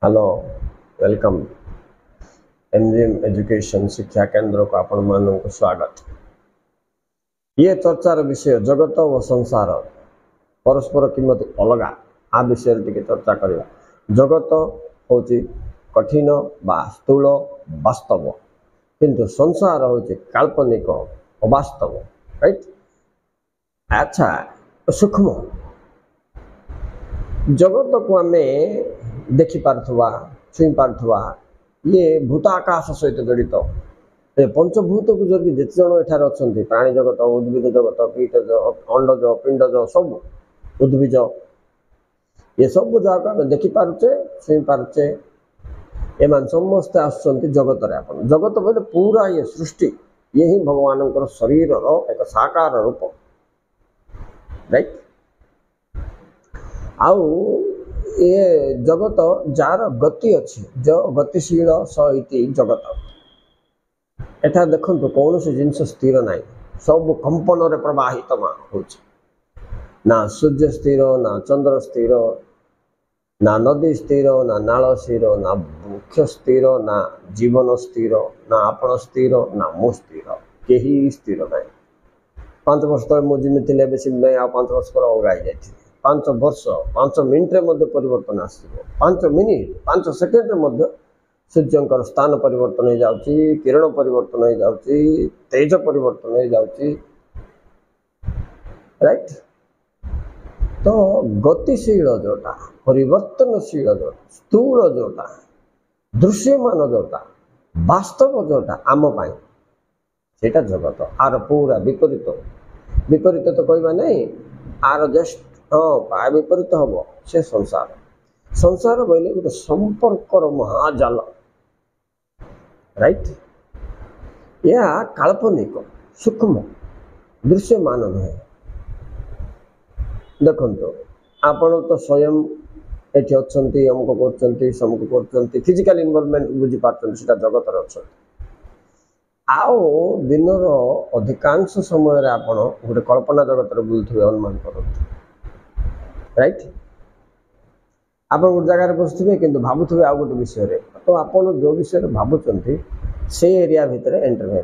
Hello welcome MGM education शिक्षा केंद्र को आपण मानक स्वागत। ये चर्चार विषय जगत और संसार परस्पर किमत अलग आ विषय टी चर्चा करवा। जगत हूँ कठिन बा स्थूल वास्तव किंतु संसार हूँ काल्पनिक अवास्तव। राइट। अच्छा, सूक्ष्म जगत को आम देखि पार्थुवा छुई पार्थुवा ये भूत आकाश सहित जड़ित पंचभूत को जब जिते जन एठार अच्छा प्राणी जगत उद्भिद जगत कीटज अंडज पिंडज सब उद्भिज ये सब जगह आम देखिपारे छुई पारे एम समस्ते आसुँच जगत जगत बोले पूरा ये सृष्टि ये ही भगवान शरीर एक साकार रूप। राइट। आउ ये जगत जार गति अच्छी जो गतिशील सहित जगत एटा देखो कौन सी जिनस स्थिर ना सब कंपन रे प्रवाहित हो ना सूर्य स्थिर ना चंद्र स्थिर ना नदी स्थिर ना नाल स्थिर ना वृक्ष स्थिर ना जीवन स्थिर ना आपण स्थिर ना मु स्थिर कहीं स्थिर ना। 5 वर्ष तक मुझे थे बेसी नहीं आ 5 वर्ष पर अगाई जाती 5 वर्ष 5 मिनिट परिवर्तन आसो 5 मिनिट 5 सेकेंड सूर्य स्थान परिवर्तन हो जाऊँगी किरण परिवर्तन हो जाऊँगी तेज परिवर्तन हो जाऊँगी। राइट। तो गतिशील जोटा परिवर्तनशील जोटा स्थूल जोटा दृश्यमान जोटा वास्तव जोटा आम पाई सेटा जगत आर पूरा विपरीत विपरीत तो कहवा नहीं आर जस्ट हाँ विपरीत हम से संसार संसार बोले गोटे संपर्कर महाजाल। राइट। यह काल्पनिक सूक्ष्म दृश्यमान नुहे। देखो आपण तो स्वयं एटी अच्छा अमुक कर समुक कर फिजिकल इनवॉल्वमेंट बुझीपार से जगत अच्छा आओ दिनर अधिकांश समय आपण गोटे कल्पना जगत बुलुवे अनुमान कर। राइट। आप गोटे जगार बसुवे कि भावुवे आ गोटे विषय तो आपड़ जो विषय भावुं से एरिया भितर एंटर हे।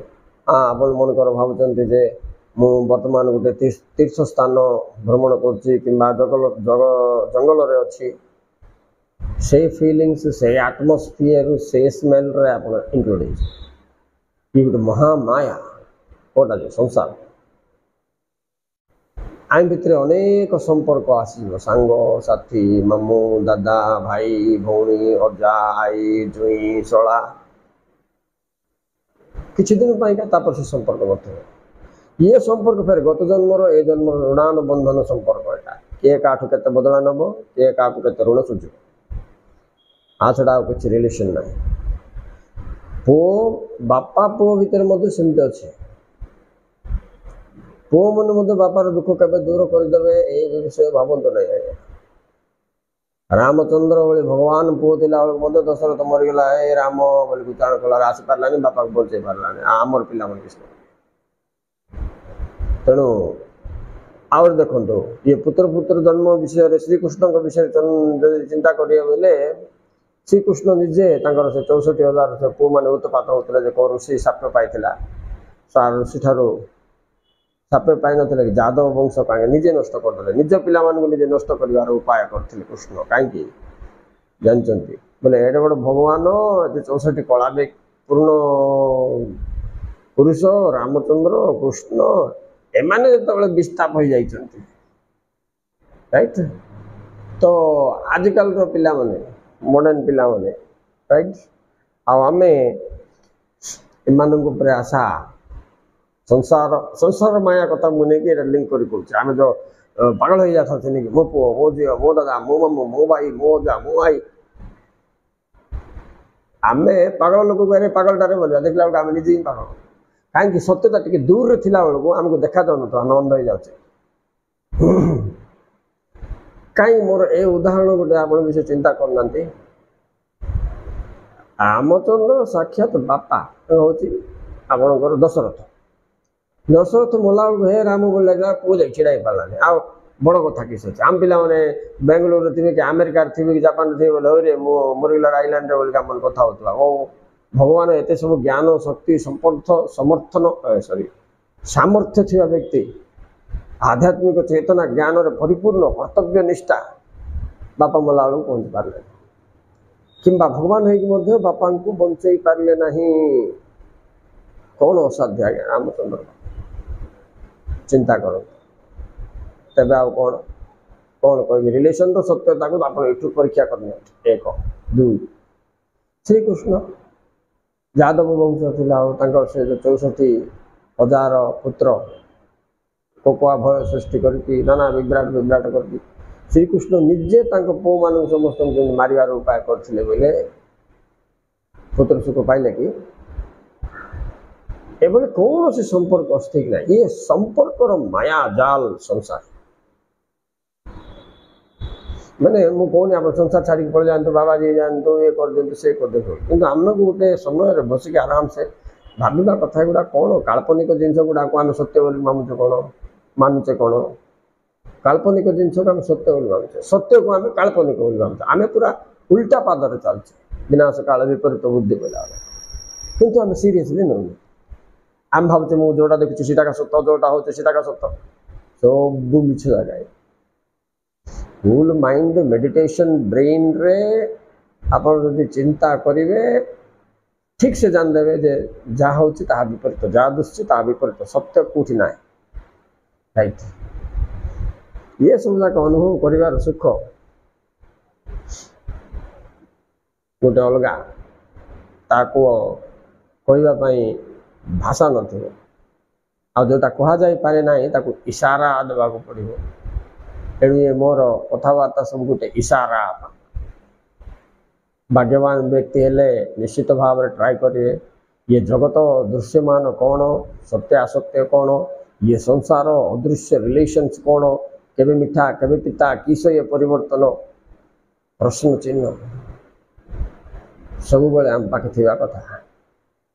हाँ आप मनकर भावुं जे मु वर्तमान गोटे तीर्थ स्थान भ्रमण कर जंगल रे अच्छी से फिलिंग्स से आटमोस्फियर से स्मेल रे आप इंक्लूड ये गोटे महामाया कोटा जो संसार आम भितर अनेक संपर्क आसो सांग साथी मामू दादा भाई भौणी अजा आई जुई शला किसी दिन तापर से संपर्क नथे ये संपर्क फेर गत जन्मर ए जन्म ऋणानुबंधन संपर्क एटा किए काठू केते बदला नब किए काठू केते ऋण सुझ आ छड़ा किसी रिलेशन ना पु बापा पुओ भितर सेमती अच्छे पुओ मैंने बापार दुख के दूर करदे ये विषय भावत नहीं। रामचंद्र भाई भगवान पुओ थिला बेले दशरथ मरीगला ए राम बोली उच्चारण कला आसी पारानी बापा को बचे पारानी आमर पिला तेणु आउ देखो ये पुत्र पुत्र जन्म विषय श्रीकृष्ण विषय चिंता करेंगे बोले श्रीकृष्ण निजे से 64,000 से पु मैंने उत्पात होते कौन ऋषि साप पाई ऋषि ठारू साप पाई ना जादव वंश कहीं निजे नष्ट करदे निज पिला निजे नष्ट कर उपाय करते कृष्ण कहीं जानते बोले एडे बड़ भगवान 64 कला पूर्ण पुरुष रामचंद्र कृष्ण एमाने जो विस्ताप हो जाइछन्ति। राइट। तो आजिकल पिला माने मॉडर्न पिला माने राइट आमे एमानक आशा संसार संसार माया कथा मुझे लिंक कर आम जो पागल हो जाता नहीं मो पुओ मो झी मो दादा मो मामू मो भाई मो अजा मो आई आम पागल लोक कहे पागलटारे बोलिया देखला बेलू आम निजे ही पागल कहीं सत्यता टी दूर थिला बेलू आमको देखा जाऊन तो आम अंध हो जाऊे कहीं मोर ए उदाहरण गोटे आप विषय चिंता करना रामचंद्र साक्षात बापा हूँ आपणकर दशरथ दशरथ मला बेलू हे राम बोल लगे पुओ जा छिड़ा पारानी बड़ कथा किस अच्छे आम पे बेंगलोर थे कि अमेरिकार थे कि जापान थे बोले मोरिगुलर आइलैंड बोलिक आम कथा होता ओ भगवान एत सब ज्ञान शक्ति समर्थन सॉरी सामर्थ्य थी व्यक्ति आध्यात्मिक चेतना ज्ञान परिपूर्ण कर्तव्य निष्ठा बापा मला बेलू पहुँची पारे कि भगवान हो बापा को बंचई पारे ना कौन असाध्य आज्ञा रामचंद्र चिंता कर तेरे आउ कौन कौन कह रिलेशन तो सत्यता को आप परीक्षा करने एक दुई श्रीकृष्ण यादव वंश था से जो 64,000 पुत्र कोकोआ भय सृष्टि करके नाना विभ्राट विभ्राट कर श्रीकृष्ण निजे पु मान समस्त मारिवार उपाय करते बोले पुत्र सुख पाइले कि एभली कौन से संपर्क अस्थिक ना ये संपर्कर माया जाल संसार मैंने मुझे कहूनी आप संसार छाड़ी पड़ जातु बाबा जी जानतु ये कर दिखाँ से कर देखो कि आम को गोटे समय बसिक आराम से भाविबा कथा गुड़ा कौन काल्पनिक जिनस गुड़ा को आम सत्य बोली मानुचे कौन मानुचे कौन काल्पनिक जिनस को आम सत्य बोली मानुचे सत्य को आम काल्पनिक बोली मानुचे आम पूरा उल्टा पादर चलचे विनाश काल विपरीत बुद्धि बोला किंतु आम सीरियसली नौ आम भावचे मुझे जोटा देखुची सीटा का सत्य जोटा हो सीटा का सत्य सब मिछ जगह फुल माइंड मेडिटेशन ब्रेन रे आप चिंता करेंगे ठीक से जान देवे जे जहाँ हूँ विपरीत जहाँ दुष्ट विपरीत सत्य कौटी ना राइट ये सब जाक अनुभव कर सुख गोटे अलग कहवाई भाषा न जोटा कह जापे ना इशारा देवा पड़ो तेणु ये मोर कथबार्ता सब गोटे इशारा भाग्यवान व्यक्ति हेले निश्चित भाव में ट्राए करेंगे ये जगत दृश्यमान कौन सत्य असत्य कौन ये संसार अदृश्य रिलेशन्स कौन केबे मिठा केबे पिता किस ये परिवर्तन प्रश्न चिन्ह सब बड़े आम पाखे थी कथा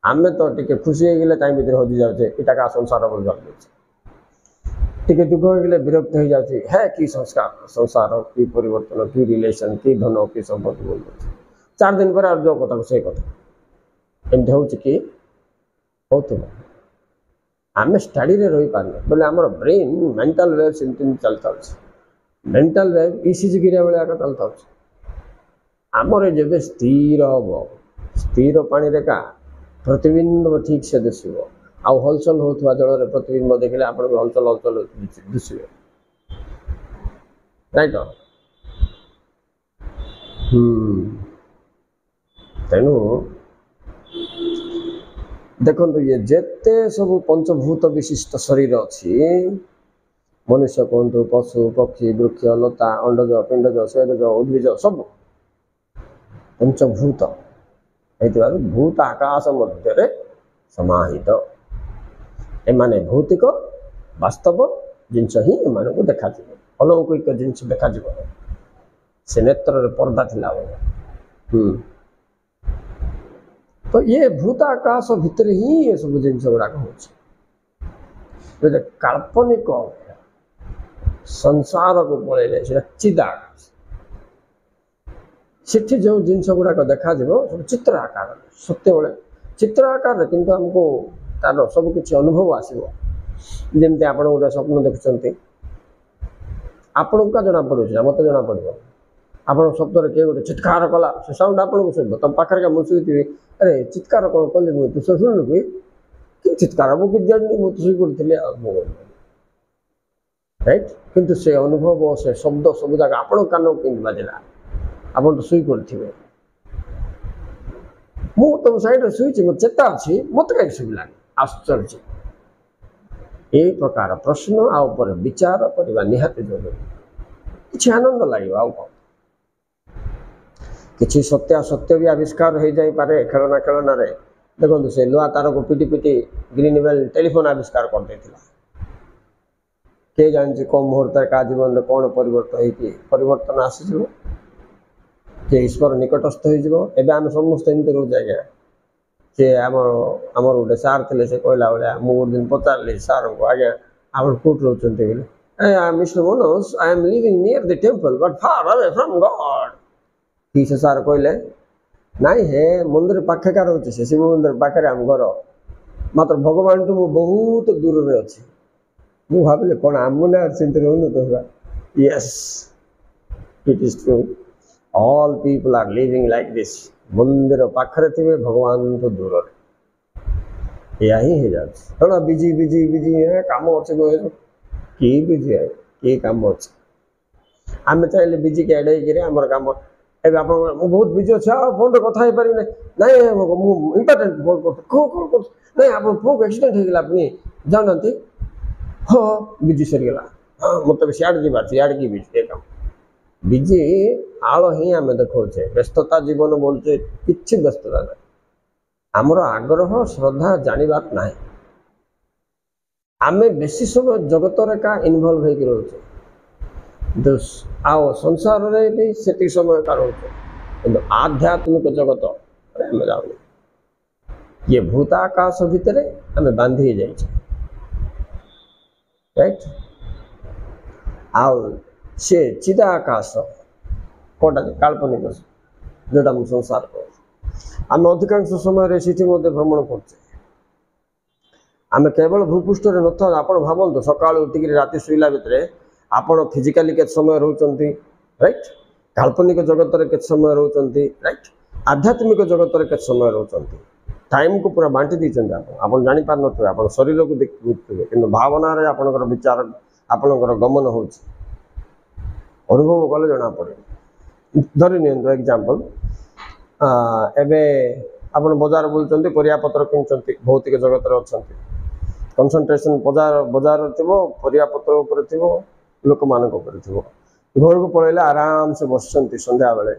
आम तो टे खुशी हो गले टाइम भितर हजि जाऊे इटा का संसार बोल टे दुख हो गले विरक्त हो जाए है कि संस्कार संसार कि परिवर्तन कि रिलेशन कि धन कि संपत्ति बोल 4 दिन पर जो कथा से कथा एमती हो आम स्टडी रही पारे बोले आम ब्रेन मेंटल वेव सेमती चलता मेंटल वेव ईसीजी गिरा भाया चलता आमर जब स्थिर हम स्थिर पानी रेखा प्रतिबिंब ठीक से दिशो आउ हलचल होता जल प्रतिबिंब देखले आप हलचल हलचल दिशे राइट तेणु देखो ये जेते सब पंचभूत विशिष्ट शरीर अच्छी मनुष्य कहतु पशु पक्षी वृक्ष लता अंडज पिंडज स्वेदज उद्भिज सब पंचभूत भूत आकाश मध्य समाहित एमाने भौतिक वास्तव जिनस ही एम को देखा अलौकिक जिनस देखा से नेत्र पर्दा थिला तो ये भूत आकाश भितर ही ये सब जिनस गुड़ाक हो काल्पनिक संसार को पलैले चिदाकाश से जो जिनस गुड़ाक देखा सब चित्र आकार सत्य बड़े चित्र आकार किंतु हमको तार सब किसी अनुभव आसो जमी आप गोटे स्वप्न देखुं आपण का जना पड़े मत जना पड़ो आप स्वप्न किए गोटे चित्कार कला से साउंड आपको शुभ तुम पाखे का मुझे शुई अरे चित्कार कौन कल मुझे तू शुणु कि चित्कार मुझे जानी मुझे शुई पड़ी राइट किंतु से अनुभव से शब्द सब जगह आपण कान कि बाजिला आप तो शुई पड़े मु तुम साइड शुई मत चेता अच्छी मत कहीं शुभला आश्चर्य ये प्रकार प्रश्न आ विचार करने निहाती जरूरी कि आनंद लगे आउ कौन किसी सत्य असत्य भी आविष्कार हो जापे खेलना खेलना देखो से लुआ तार को पिटी पिटी ग्रीन वेल टेलीफोन आविष्कार कर देथिला के जानी कम मुहूर्त का जीवन में कौन परिवर्तन आसीज के ईश्वर निकटस्थ होम समस्त एमती रोज आज्ञा सी आमर गोटे सार थे से कहला भाया मुझे गोटे दिन पचारि सार को आज्ञा आप कौट रोचे बोले Mr. Monos, I am living near the temple, but far away from God. He says, sir, କହିଲେ ନାଇଁ ହେ ମନ୍ଦିର ପାଖେକା ରହୁଛି ସେ ଶିବ ମନ୍ଦିର ପାଖରେ ଆମ ଘର ମାତ୍ର ଭଗବାନଠୁ ମୁଁ ବହୁତ ଦୂରରେ ଅଛି। ମୁଁ ଭାବିଲି କ'ଣ ଆମ ନା ସେମିତି ରହୁନଥିବା। Yes it is true all people are living like this ମନ୍ଦିର ପାଖରେ ଥିବେ ଭଗବାନଠୁ ଦୂରରେ ଏହା ହିଁ ହେଇଯାଉଛି। କ'ଣ ବିଜି ବିଜି ବିଜି କାମ ଅଛି କହିଲେ କି ବିଜି କି କାମ ଅଛି ଆମେ ଚାହିଁଲେ ବିଜିକି ଏଡ଼େଇକିରି ଆମର କାମ ଏବେ ଆପଣ ମୁଁ ବହୁତ ବିଜି ଅଛି ଆଉ ଫୋନ୍ରେ କଥା ହେଇପାରିବି ନାଇଁ ମୁଁ ଇମ୍ପୋର୍ଟାଣ୍ଟ ଫୋନ୍ କରୁଛି କ'ଣ କରୁଛି ନାଇଁ ଆପଣ ପୁଅକୁ ଆକ୍ସିଡେଣ୍ଟ ହେଇଗଲା ଆପଣ ଯାଉନାହାନ୍ତି ହଁ ବିଜି ସରିଗଲା ହଁ ମୋତେ ବି ସିଆଡ଼େ ଯିବାର ଅଛି ଇଆଡ଼େ କି ବିଜି ଏ କାମ ବିଜି ଆଳ ହିଁ ଆମେ ଦେଖାଉଛେ ବ୍ୟସ୍ତତା ଜୀବନ ବୋଲୁଛେ କିଛି ବ୍ୟସ୍ତତା ନାହିଁ ଆମର ଆଗ୍ରହ ଶ୍ରଦ୍ଧା ଜାଣିବାର ନାହିଁ ଆମେ ବେଶୀ ସମୟ ଜଗତରେ କା ଇନଭଲ୍ଭ ହେଇକି ରହୁଛେ ଆଉ ସଂସାରରେ ବି ସେତିକି ସମୟ କା ରହୁଛେ କିନ୍ତୁ ଆଧ୍ୟାତ୍ମିକ ଜଗତ ଆମେ ଯାଉନି ଇଏ ଭୂତାକାଶ ଭିତରେ ଆମେ ବାନ୍ଧି ହେଇଯାଇଛେ ରାଇଟ୍ ଆଉ ସେ ଚିଦାକାଶ କୋଉଟା କାଳ୍ପନିକ ଯେଉଁଟା ମୁଁ ସଂସାର କହୁଛି ଆମେ ଅଧିକାଂଶ ସମୟରେ ସେଠି ମଧ୍ୟ ଭ୍ରମଣ କରୁଛେ ଆମେ କେବଳ ଭୂପୃଷ୍ଠରେ ନଥାଉ ଆପଣ ଭାବନ୍ତୁ ସକାଳୁ ଉଠିକିରି ରାତି ଶୋଇଲା ଭିତରେ ଆପଣ ଫିଜିକାଲି କେତେ ସମୟ ରହୁଛନ୍ତି ରାଇଟ୍ କାଳ୍ପନିକ ଜଗତରେ କେତେ ସମୟ ରହୁଛନ୍ତି ରାଇଟ୍ ଆଧ୍ୟାତ୍ମିକ ଜଗତରେ କେତେ ସମୟ ରହୁଛନ୍ତି ଟାଇମ୍କୁ ପୁରା ବାଣ୍ଟି ଦେଇଛନ୍ତି ଆପଣ ଜାଣିପାରୁନଥିବେ ଆପଣ ଶରୀରକୁ ଦେଖୁଥିବେ କିନ୍ତୁ ଭାବନାରେ ଆପଣଙ୍କର ବିଚାର ଆପଣଙ୍କର ଗମନ ହେଉଛି ଅନୁଭବ କଲେ ଜଣାପଡ଼େ ଧରି ନିଅନ୍ତୁ ଏକ୍ଜାମ୍ପଲ୍ ଏବେ ଆପଣ ବଜାର ବୁଲୁଛନ୍ତି ପରିବାପତ୍ର କିଣୁଛନ୍ତି ଭୌତିକ ଜଗତରେ ଅଛନ୍ତି କନସେନ୍ଟ୍ରେସନ୍ ବଜାରରେ ଥିବ ପରିବାପତ୍ର ଉପରେ ଥିବ ଲୋକମାନଙ୍କ ଉପରେ ଥିବ ଘରକୁ ପଳେଇଲେ ଆରାମସେ ବସିଛନ୍ତି ସନ୍ଧ୍ୟାବେଳେ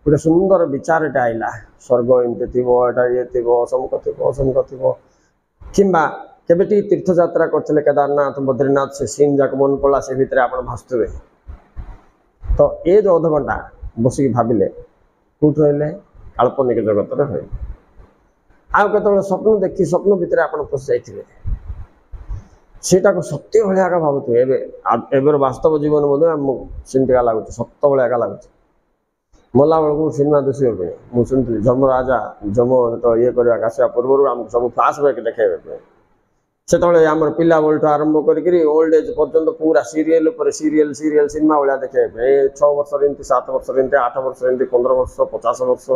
ଗୋଟେ ସୁନ୍ଦର ବିଚାରଟେ ଆଇଲା ସ୍ୱର୍ଗ ଏମିତି ଥିବ ଏଇଟା ଇଏ ଥିବ ଅସମୁଖ ଥିବ କିମ୍ବା କେବେ ଟିକେ ତୀର୍ଥଯାତ୍ରା କରିଥିଲେ କେଦାରନାଥ ବଦ୍ରୀନାଥ ସେ ସିନ୍ ଯାକ ମନେ ପଡ଼ିଲା ସେ ଭିତରେ ଆପଣ ଭାସୁଥିବେ ତ ଏ ଯେଉଁ ଅଧଘଣ୍ଟା ବସିକି ଭାବିଲେ କେଉଁଠି ରହିଲେ କାଳ୍ପନିକ ଜଗତରେ ରହିଲେ ଆଉ କେତେବେଳେ ସ୍ୱପ୍ନ ଦେଖି ସ୍ୱପ୍ନ ଭିତରେ ଆପଣ ପଶି ଯାଇଥିବେ ସେଇଟାକୁ ସତ୍ୟ ଭଳିଆ ଏକା ଭାବୁଥିବେ ଏବେର ବାସ୍ତବ ଜୀବନ ମଧ୍ୟ ଆମକୁ ସେମିତିକା ଲାଗୁଛି ସତ ଭଳିଆ ଏକା ଲାଗୁଛି ମଲା ବେଳକୁ ସିନେମା ଦିଶିବ ପାଇଁ ମୁଁ ଶୁଣିଥିଲି ଯମରାଜା ଯମ ଯେତେବେଳେ ଇଏ କରିବାକୁ ଆସିବା ପୂର୍ବରୁ ଆମକୁ ସବୁ ଫ୍ଲାସବ୍ୟାକ୍ ଦେଖେଇବେ ସେତେବେଳେ ଆମର ପିଲା ବେଳଠୁ ଆରମ୍ଭ କରିକିରି ଓଲ୍ଡ ଏଜ୍ ପର୍ଯ୍ୟନ୍ତ ପୁରା ସିରିଏଲ୍ ଉପରେ ସିରିଏଲ୍ ସିନେମା ଭଳିଆ ଦେଖେଇବେ 6 ବର୍ଷରେ ଏମିତି 7 ବର୍ଷରେ ଏମିତି 8 ବର୍ଷରେ ଏମିତି 15 ବର୍ଷ 50 ବର୍ଷ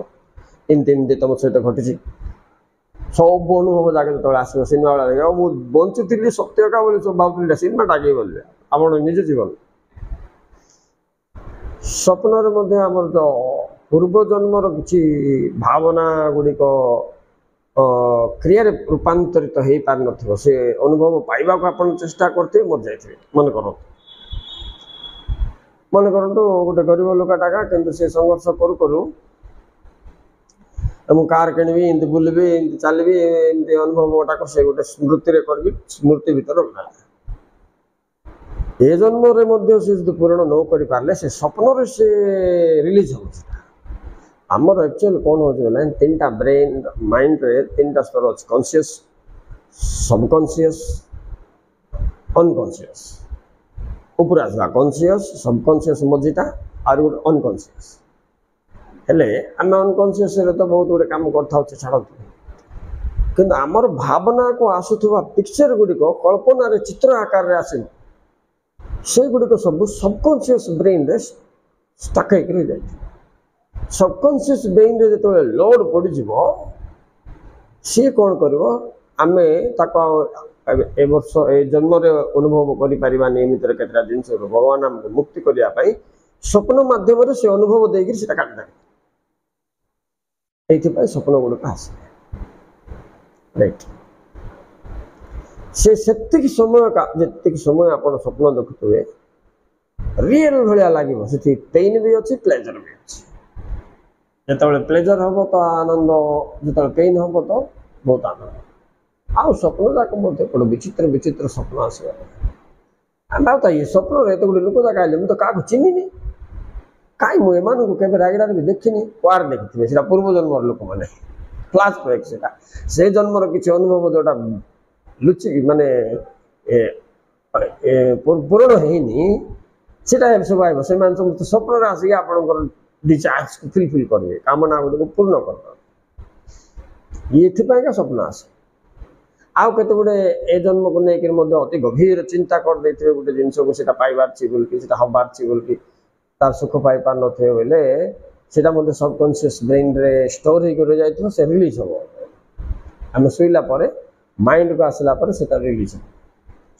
ଏମିତି ତମ ସହିତ ଘଟିଛି ସବୁ ଅନୁଭବ ଜାଗା ଯେତେବେଳେ ଆସିବ ସିନେମା ଭଳିଆ ଦେଖିବ ମୁଁ ବଞ୍ଚୁଥିଲି ସତ୍ୟ ଏକା ବୋଲି ସବୁ ଭାବୁଥିଲି ସିନେମା ଡାକିବେ ବୋଲି ଆପଣ ନିଜ ଜୀବନ ସ୍ୱପ୍ନରେ ମଧ୍ୟ ଆମର ଯେଉଁ ପୂର୍ବ ଜନ୍ମର କିଛି ଭାବନା ଗୁଡ଼ିକ କ୍ରିୟାରେ ରୂପାନ୍ତରିତ ହେଇପାରିନଥିବ ସେ ଅନୁଭବ ପାଇବାକୁ ଆପଣ ଚେଷ୍ଟା କରୁଥିବେ ମରିଯାଇଥିବେ ମନେ କରନ୍ତୁ ଗୋଟେ ଗରିବ ଲୋକଟାକା କିନ୍ତୁ ସେ ସଂଘର୍ଷ କରୁ କରୁ ମୁଁ କାର୍ କିଣିବି ଏମିତି ବୁଲିବି ଏମିତି ଚାଲିବି ଏମିତି ଅନୁଭବଟାକୁ ସେ ଗୋଟେ ସ୍ମୃତିରେ କରିବି ସ୍ମୃତି ଭିତରେ ରଖିଲା ଏ ଜନ୍ମରେ ମଧ୍ୟ ସେ ଯଦି ପୂରଣ ନ କରିପାରିଲେ ସେ ସ୍ୱପ୍ନରେ ସେ ରିଲିଜ୍ ହେଉଛି ଆମର ଆକ୍ଚୁଆଲି କ'ଣ ହେଉଛି ବୋଲେ ତିନିଟା ବ୍ରେନ୍ ମାଇଣ୍ଡରେ ତିନିଟା ସ୍ତର ଅଛି କନସିୟସ୍ ସବକନସିୟସ୍ ଅନକନସିୟସ୍ ଉପରେ ଆସିବା କନସିୟସ୍ ସବକନସିୟସ୍ ମଝିଟା ଆଉ ଗୋଟେ ଅନକନସିୟସ୍ ହେଲେ ଆମେ ଅନକନସିୟସ୍ରେ ତ ବହୁତ ଗୁଡ଼ିଏ କାମ କରିଥାଉଛେ ଛାଡ଼ନ୍ତୁ କିନ୍ତୁ ଆମର ଭାବନାକୁ ଆସୁଥିବା ପିକ୍ଚର ଗୁଡ଼ିକ କଳ୍ପନାରେ ଚିତ୍ର ଆକାରରେ ଆସିବ ସେଗୁଡ଼ିକ ସବୁ ସବକନସିୟସ୍ ବ୍ରେନ୍ରେ ଷ୍ଟକ୍ ହେଇକି ରହିଯାଇଥିବ ସବକନସିୟସ୍ ବ୍ରେନ୍ରେ ଯେତେବେଳେ ଲୋଡ୍ ପଡ଼ିଯିବ ସିଏ କ'ଣ କରିବ ଆମେ ତାକୁ ଏ ବର୍ଷ ଏ ଜନ୍ମରେ ଅନୁଭବ କରିପାରିବାନି ଏମିତିରେ କେତେଟା ଜିନିଷରୁ ଭଗବାନ ଆମକୁ ମୁକ୍ତି କରିବା ପାଇଁ ସ୍ୱପ୍ନ ମାଧ୍ୟମରେ ସେ ଅନୁଭବ ଦେଇକିରି ସେଟା କାଟିଦେବେ এইଥିପାଇଁ ସ୍ୱପ୍ନ ଗୁଡ଼ିକ ଆସେ ରାଇଟ୍ ସେତିକି ଯେତିକି ସମୟ ଆପଣ ସ୍ୱପ୍ନ ଦେଖୁଥିବେ ରିଏଲ୍ ଭଳିଆ ଲାଗିବ ସେଠି ପେନ୍ ବି ଅଛି ପ୍ଲେଜର ବି ଅଛି ଯେତେବେଳେ ପ୍ଲେଜର ହେବ ତ ଆନନ୍ଦ ଯେତେବେଳେ ପେନ୍ ହେବ ତ ବହୁତ ଆନନ୍ଦ ଆଉ ସ୍ୱପ୍ନ ଯାକ ମଧ୍ୟ ଗୋଟେ ବିଚିତ୍ର ସ୍ୱପ୍ନ ଆସିବ ଆମେ ଆଉ ତ ଏ ସ୍ୱପ୍ନରେ ଏତେ ଗୋଟେ ଲୋକ ଯାକ ଆଇଲେ ମୁଁ ତ କାହାକୁ ଚିହ୍ନିନି କାହିଁ ମୁଁ ଏମାନଙ୍କୁ କେବେ ରାୟଗଡ଼ାରେ ବି ଦେଖିନି କୁଆଡ଼େ ଦେଖିଥିବେ ସେଇଟା ପୂର୍ବ ଜନ୍ମର ଲୋକମାନେ ଫ୍ଲାସ୍ ବ୍ୟାକ୍ ସେଇଟା ସେ ଜନ୍ମର କିଛି ଅନୁଭବ ଯେଉଁଟା ଲୁଚିକି ମାନେ ପୂରଣ ହେଇନି ସେଟା ସବୁ ଆଇବ ସେମାନେ ସମସ୍ତେ ସ୍ୱପ୍ନରେ ଆସିକି ଆପଣଙ୍କର ଡିଚାର୍ଜ ଫୁଲଫିଲ୍ କରିବେ କାମନା ଗୁଡ଼ିକୁ ପୂର୍ଣ୍ଣ କରିଦେବେ ଏଥିପାଇଁକା ସ୍ୱପ୍ନ ଆସେ ଆଉ କେତେ ଗୁଡ଼େ ଏ ଜନ୍ମକୁ ନେଇକରି ମଧ୍ୟ ଅତି ଗଭୀର ଚିନ୍ତା କରିଦେଇଥିବେ ଗୋଟେ ଜିନିଷକୁ ସେଇଟା ପାଇବାରଛି ବୋଲିକି ସେଇଟା ହବାରଛି ବୋଲିକି ତାର ସୁଖ ପାଇପାରୁନଥିବେ ବୋଇଲେ ସେଇଟା ମଧ୍ୟ ସବକନସିୟସ୍ ବ୍ରେନ୍ରେ ଷ୍ଟୋର ହେଇକି ରହିଯାଇଥିବ ସେ ରିଲିଜ୍ ହେବ ଆମେ ଶୋଇଲା ପରେ ମାଇଣ୍ଡକୁ ଆସିଲା ପରେ ସେଇଟା ରିଲିଜ୍ ହେବ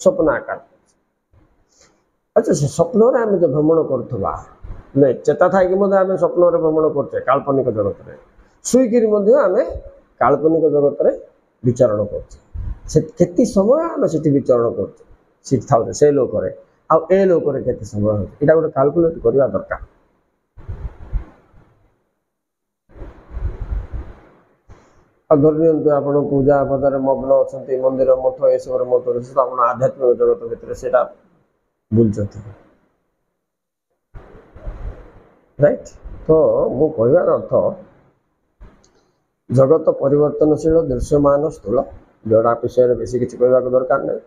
ସ୍ୱପ୍ନ ଆକାର ଆଚ୍ଛା ସେ ସ୍ୱପ୍ନରେ ଆମେ ଯେଉଁ ଭ୍ରମଣ କରୁଥିବା ନାଇଁ ଚେତା ଥାଇକି ମଧ୍ୟ ଆମେ ସ୍ୱପ୍ନରେ ଭ୍ରମଣ କରୁଛେ କାଳ୍ପନିକ ଜଗତରେ ଶୋଇକିରି ମଧ୍ୟ ଆମେ କାଳ୍ପନିକ ଜଗତରେ ବିଚରଣ କରୁଛେ ସେ କେତେ ସମୟ ଆମେ ସେଠି ବିଚରଣ କରୁଛେ ସେଠି ଥାଉଛେ ସେ ଲୋକରେ ଆଉ ଏ ଲୋକରେ କେତେ ସମୟ ହେଉଛି ଏଇଟା ଗୋଟେ କାଲକୁଲେଟ୍ କରିବା ଦରକାର ଆଉ ଧରି ନିଅନ୍ତୁ ଆପଣ ପୂଜା ପଦାରେ ମଗ୍ନ ଅଛନ୍ତି ମନ୍ଦିର ମଠ ଏସବୁରେ ମଠ ଅଛି ତ ଆପଣ ଆଧ୍ୟାତ୍ମିକ ଜଗତ ଭିତରେ ସେଇଟା ବୁଝୁଛନ୍ତି ରାଇଟ୍ ତ ମୁଁ କହିବାର ଅର୍ଥ ଜଗତ ପରିବର୍ତ୍ତନଶୀଳ ଦୃଶ୍ୟମାନ ସ୍ଥୂଳ ଯୋଡ଼ା ବିଷୟରେ ବେଶୀ କିଛି କହିବାକୁ ଦରକାର ନାହିଁ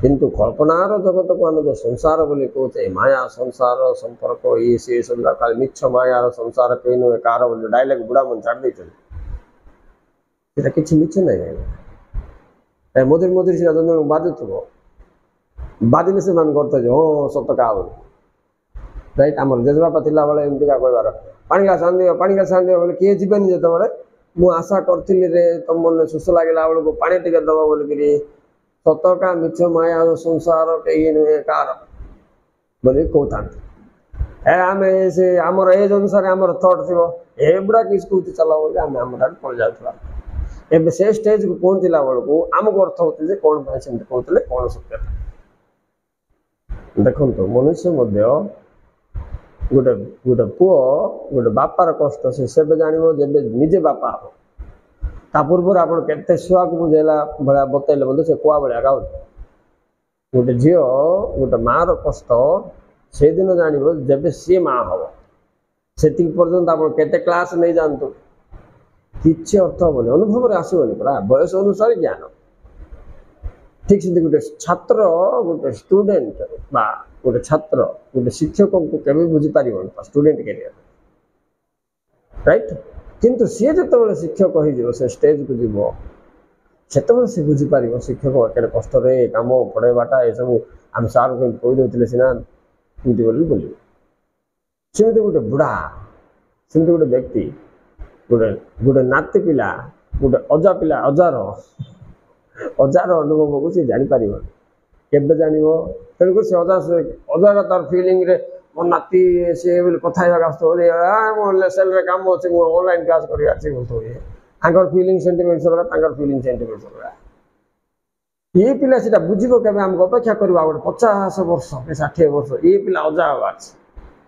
କିନ୍ତୁ କଳ୍ପନାର ଜଗତକୁ ଆମେ ଯେଉଁ ସଂସାର ବୋଲି କହୁଛେ ମାୟା ସଂସାର ସମ୍ପର୍କ ଇଏ ସିଏ ସବୁ କାଳେ ମିଛ ମାୟାର ସଂସାର କେହି ନୁହେଁ କାହାର ବୋଲି ଡାଇଲେକ୍ଟ ବୁଢ଼ା ମନ ଛାଡ଼ି ଦେଇଛନ୍ତି ସେଟା କିଛି ମିଛ ନାହିଁ ମଝିରେ ମଝିରେ ସେଟା ଜଣେ ବାଜୁଥିବ ବାଜିଲେ ସେମାନେ କରିଥାଏ ହଁ ସତ କାହା ବୋଲି ରାଇଟ୍ ଆମର ଜେଜେବାପା ଥିଲାବେଳେ ଏମିତିକା କହିବାର ପାଣି ଗ୍ଲାସ୍ ଆଣିଦିଅ ପାଣି ଗ୍ଲାସ୍ ଆଣିଦିଅ ବୋଲେ କିଏ ଯିବେନି ଯେତେବେଳେ ମୁଁ ଆଶା କରିଥିଲି ରେ ତମ ମନେ ଶୋଷ ଲାଗିଲା ବେଳକୁ ପାଣି ଟିକେ ଦେବ ବୋଲିକିରି ସତକା ମିଛ ମାୟା ସଂସାର କେହି ନୁହେଁ କାହାର ବୋଲି କହୁଥାନ୍ତି ଆମେ ସେ ଆମର ଏଜ୍ ଅନୁସାରେ ଆମର ଥଟ୍ ଥିବ ଏଗୁଡ଼ା କିଛି କହୁଛି ଚାଲ ବୋଲି ଆମେ ଆମର ଆଡ଼େ ପଳେଇ ଯାଉଥିବା ଏବେ ସେ ଷ୍ଟେଜ୍କୁ ପହଞ୍ଚିଲା ବେଳକୁ ଆମକୁ ଅର୍ଥ ହେଉଛି ଯେ କ'ଣ ପାଇଁ ସେମିତି କହୁଥିଲେ କ'ଣ ସତ୍ୟତା ଦେଖନ୍ତୁ ମନୁଷ୍ୟ ମଧ୍ୟ ଗୋଟେ ଗୋଟେ ପୁଅ ଗୋଟେ ବାପାର କଷ୍ଟ ସେ ସେବେ ଜାଣିବ ଯେବେ ନିଜେ ବାପା ହେବ ତା ପୂର୍ବରୁ ଆପଣ କେତେ ଛୁଆକୁ ବୁଝେଇଲା ଭଳିଆ ବତେଇଲେ ମଧ୍ୟ ସେ କୁଆ ଭଳିଆ ଗାଉଛି ଗୋଟେ ଝିଅ ଗୋଟେ ମାଆର କଷ୍ଟ ସେଇଦିନ ଜାଣିବ ଯେବେ ସିଏ ମା ହେବ ସେତିକି ପର୍ଯ୍ୟନ୍ତ ଆପଣ କେତେ କ୍ଲାସ୍ ନେଇଯାଆନ୍ତୁ କିଛି ଅର୍ଥ ହେବନି ଅନୁଭବରେ ଆସିବନି ପୁରା ବୟସ ଅନୁସାରେ ଜ୍ଞାନ ଠିକ୍ ସେମିତି ଗୋଟେ ଛାତ୍ର ଗୋଟେ ଷ୍ଟୁଡେଣ୍ଟ ବା ଗୋଟେ ଛାତ୍ର ଗୋଟେ ଶିକ୍ଷକଙ୍କୁ କେବେ ବୁଝିପାରିବନି ଷ୍ଟୁଡେଣ୍ଟ କ୍ୟାରିୟର ରାଇଟ୍ କିନ୍ତୁ ସିଏ ଯେତେବେଳେ ଶିକ୍ଷକ ହେଇଯିବ ସେ ଷ୍ଟେଜ୍କୁ ଯିବ ସେତେବେଳେ ସେ ବୁଝିପାରିବ ଶିକ୍ଷକ କେତେ କଷ୍ଟରେ କାମ ପଢ଼ାଇବାଟା ଏସବୁ ଆମେ ସାର୍ଙ୍କୁ କେମିତି କହିଦେଉଥିଲେ ସିନା ଏମିତି ବୋଲି ବୋଲିବ ସେମିତି ଗୋଟେ ବୁଢ଼ା ସେମିତି ଗୋଟେ ବ୍ୟକ୍ତି ଗୋଟେ ନାତି ପିଲା ଗୋଟେ ଅଜା ପିଲା ଅଜାର ଅନୁଭବକୁ ସେ ଜାଣିପାରିବନି କେବେ ଜାଣିବ ତେଣୁକରି ସେ ଅଜାର ତାର ଫିଲିଂରେ ମୋ ନାତି ସିଏ ବୋଲି କଥା ହେବାକୁ ଆସୁଥିବ ମୋ ଲେସନ୍ରେ କାମ ଅଛି ମୁଁ ଅନଲାଇନ୍ କ୍ଲାସ୍ କରି ଅଛି ବୋଲୁଥିବ ତାଙ୍କର ଫିଲିଂ ସେଣ୍ଟିମେଣ୍ଟସ୍ ଅଲଗା ତାଙ୍କର ଫିଲିଂ ସେଣ୍ଟିମେଣ୍ଟସ୍ ଅଲଗା ଏ ପିଲା ସେଟା ବୁଝିବ କେବେ ଆମକୁ ଅପେକ୍ଷା କରିବା ଗୋଟେ 50 ବର୍ଷ କି 60 ବର୍ଷ ଏ ପିଲା ଅଜା ହେବା ଅଛି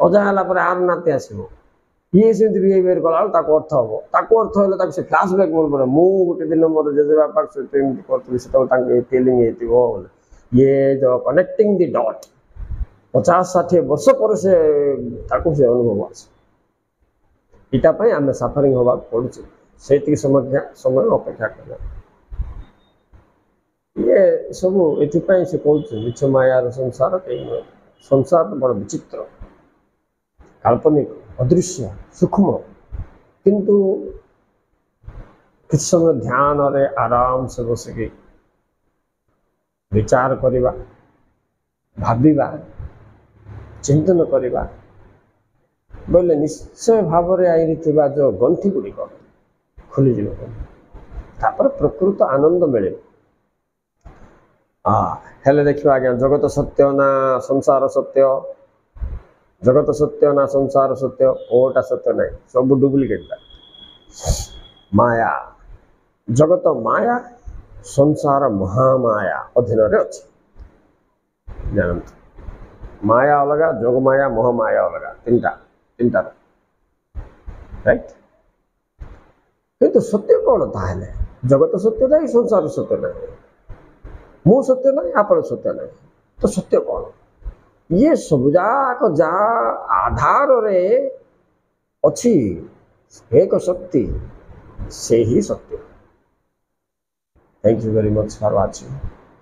ଅଜା ହେଲା ପରେ ଆର ନାତି ଆସିବ ଇଏ ସେମିତି ବିହେଭିୟର କଲାବେଳକୁ ତାକୁ ଅର୍ଥ ହେବ ତାକୁ ଅର୍ଥ ହେଲେ ତାକୁ ସେ ଫ୍ଲାସବ୍ୟାକ୍ ମନେ ପଡ଼େ ମୁଁ ଗୋଟେ ଦିନ ମୋର ଜେଜେବାପା ସହିତ ଏମିତି କରୁଥିଲି ସେତେବେଳେ ତାଙ୍କୁ ଏ ଫିଲିଂ ହେଇଥିବ ଇଏ ଯେଉଁ କନେକ୍ଟିଂ ଦି ଡଟ୍ 50-60 ବର୍ଷ ପରେ ସେ ତାକୁ ସେ ଅନୁଭବ ଆସେ ଏଇଟା ପାଇଁ ଆମେ ସାଫରିଂ ହେବାକୁ ପଡ଼ୁଛୁ ସେଇତିକି ସମୟ ଅପେକ୍ଷା କରିବା ଇଏ ସବୁ ଏଥିପାଇଁ ସେ କହୁଛି ମିଛ ମାୟାର ସଂସାର କେହି ନୁହେଁ ସଂସାର ବଡ଼ ବିଚିତ୍ର କାଳ୍ପନିକ ଅଦୃଶ୍ୟ ସୂକ୍ଷ୍ମ କିନ୍ତୁ କିଛି ସମୟ ଧ୍ୟାନରେ ଆରାମସେ ବସିକି ବିଚାର କରିବା ଭାବିବା ଚିନ୍ତନ କରିବା ବୋଇଲେ ନିଶ୍ଚୟ ଭାବରେ ଆଇରି ଥିବା ଯେଉଁ ଗଣ୍ଠି ଗୁଡ଼ିକ ଖୋଲିଯିବ ତାପରେ ପ୍ରକୃତ ଆନନ୍ଦ ମିଳିବ ହେଲେ ଦେଖିବା ଆଜ୍ଞା ଜଗତ ସତ୍ୟ ନା ସଂସାର ସତ୍ୟ ଜଗତ ସତ୍ୟ ନା ସଂସାର ସତ୍ୟ କୋଉଟା ସତ୍ୟ ନାହିଁ ସବୁ ଡୁପ୍ଲିକେଟ୍ ମାୟା ଜଗତ ମାୟା ସଂସାର ମହାମାୟା ଅଧୀନରେ ଅଛି ଜାଣନ୍ତୁ ମାୟା ଅଲଗା ଯୋଗମାୟା ମହାମାୟା ଅଲଗା ତିନିଟା ରାଇଟ୍ କିନ୍ତୁ ସତ୍ୟ କ'ଣ ତାହେଲେ ଜଗତ ସତ୍ୟ ନାହିଁ ସଂସାର ସତ୍ୟ ନାହିଁ ମୁଁ ସତ୍ୟ ନାହିଁ ଆପଣ ସତ୍ୟ ନାହିଁ ତ ସତ୍ୟ କ'ଣ ଇଏ ସବୁ ଯାକ ଯାହା ଆଧାରରେ ଅଛି ଏକ ଶକ୍ତି ସେ ହିଁ ସତ୍ୟ। Thank you very much for watching.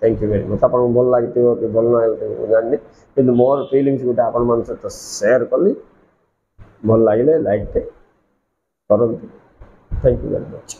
Thank you very much आपको भल लगी कि भल न जानी कि मोर फिलिंग्स गोटे आपण मान सहित सेयार कली भल लगे लाइक टे करूँ थैंक यू वेरी मच।